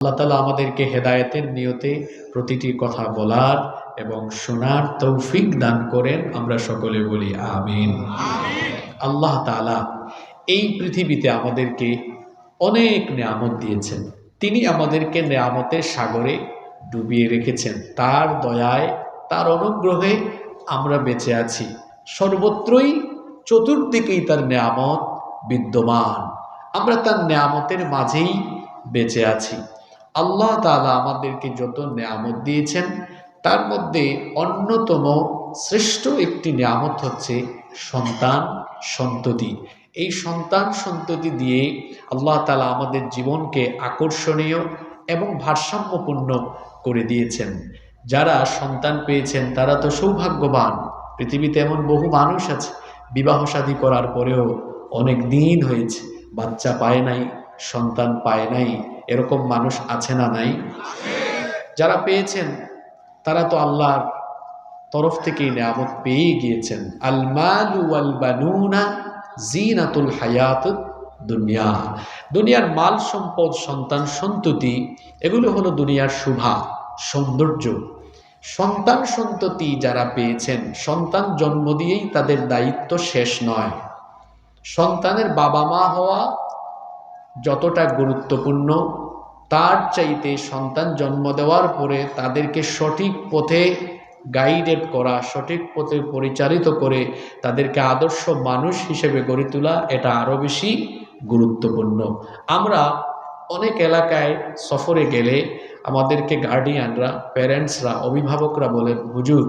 আল্লাহ তাআলা আমাদেরকে হেদায়েতের নিয়তে প্রতিটি কথা বলার এবং শোনার তৌফিক দান করেন। আমরা সকলে বলি আমিন। আল্লাহ তাআলা এই পৃথিবীতে আমাদেরকে অনেক নেয়ামত দিয়েছেন। তিনি আমাদেরকে নেয়ামতের সাগরে ডুবিয়ে রেখেছেন। তার দয়ায়, তার অনুগ্রহে আমরা বেঁচে আছি। সর্বত্রই চতুর্দিকেই তার নেয়ামত বিদ্যমান। আমরা তার নেয়ামতের মাঝেই বেঁচে আছি। আল্লাহ তাআলা আমাদেরকে যত নেয়ামত দিয়েছেন তার মধ্যে অন্যতম শ্রেষ্ঠ একটি নেয়ামত হচ্ছে সন্তান সন্ততি। এই সন্তান সন্ততি দিয়ে আল্লাহ তাআলা আমাদের জীবনকে আকর্ষণীয় এবং ভারসাম্যপূর্ণ করে দিয়েছেন। যারা সন্তান পেয়েছেন তারা তো সৌভাগ্যবান। পৃথিবীতে এমন বহু মানুষ আছে বিবাহ শাদী করার পরেও অনেক দিন হয়েছে, বাচ্চা পায় নাই, সন্তান পায় নাই। এরকম মানুষ আছে না নাই? যারা পেয়েছেন তারা তো আল্লাহর তরফ থেকেই নেয়ামত পেয়ে গিয়েছেন। আল মালু ওয়াল বানুনা জিনাতুল হায়াতুদ দুনিয়া। দুনিয়ার মাল সম্পদ, সন্তান সন্ততি, এগুলো হলো দুনিয়ার শোভা সৌন্দর্য। সন্তান সন্ততি যারা পেয়েছেন, সন্তান জন্ম দিয়েই তাদের দায়িত্ব শেষ নয়। সন্তানের বাবা মা হওয়া যতটা গুরুত্বপূর্ণ, তার চাইতে সন্তান জন্ম দেওয়ার পরে তাদেরকে সঠিক পথে গাইডেড করা, সঠিক পথে পরিচালিত করে তাদেরকে আদর্শ মানুষ হিসেবে গড়ে তোলা, এটা আরও বেশি গুরুত্বপূর্ণ। আমরা অনেক এলাকায় সফরে গেলে আমাদেরকে গার্ডিয়ানরা, প্যারেন্টসরা, অভিভাবকরা বলেন, হুজুর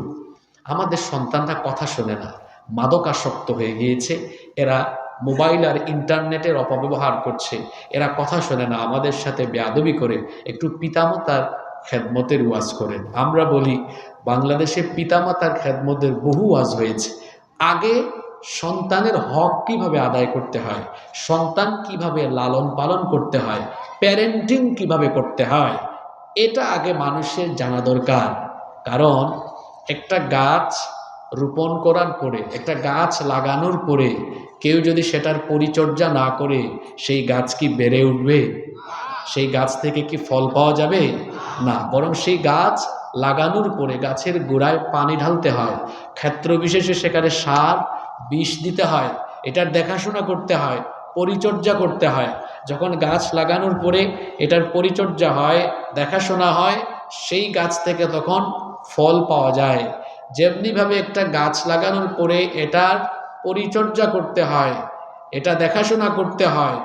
আমাদের সন্তানরা কথা শোনে না, মাদকাসক্ত হয়ে গিয়েছে, এরা মোবাইল আর ইন্টারনেটের অপব্যবহার করছে, এরা কথা শোনে না, আমাদের সাথে বেয়াদবি করে, একটু পিতামাতার খেদমতের ওয়াজ করেন। আমরা বলি বাংলাদেশে পিতামাতার খেদমতের বহু ওয়াজ হয়েছে। আগে সন্তানের হক কিভাবে আদায় করতে হয়, সন্তান কিভাবে লালন পালন করতে হয়, প্যারেন্টিং কিভাবে করতে হয়, এটা আগে মানুষের জানা দরকার। কারণ একটা গাছ রোপণ করার পরে, একটা গাছ লাগানোর পরে কেউ যদি সেটার পরিচর্যা না করে, সেই গাছ কি বেড়ে উঠবে? সেই গাছ থেকে কি ফল পাওয়া যাবে? না, বরং সেই গাছ লাগানোর পরে গাছের গোড়ায় পানি ঢালতে হয়, ক্ষেত্র বিশেষে সেখানে সার বিষ দিতে হয়, এটার দেখাশোনা করতে হয়, পরিচর্যা করতে হয়। যখন গাছ লাগানোর পরে এটার পরিচর্যা হয়, দেখাশোনা হয়, সেই গাছ থেকে তখন ফল পাওয়া যায়। যেমনিভাবে একটা গাছ লাগানোর পরে এটার পরিচর্যা করতে হয়, এটা দেখাশোনা করতে হয়,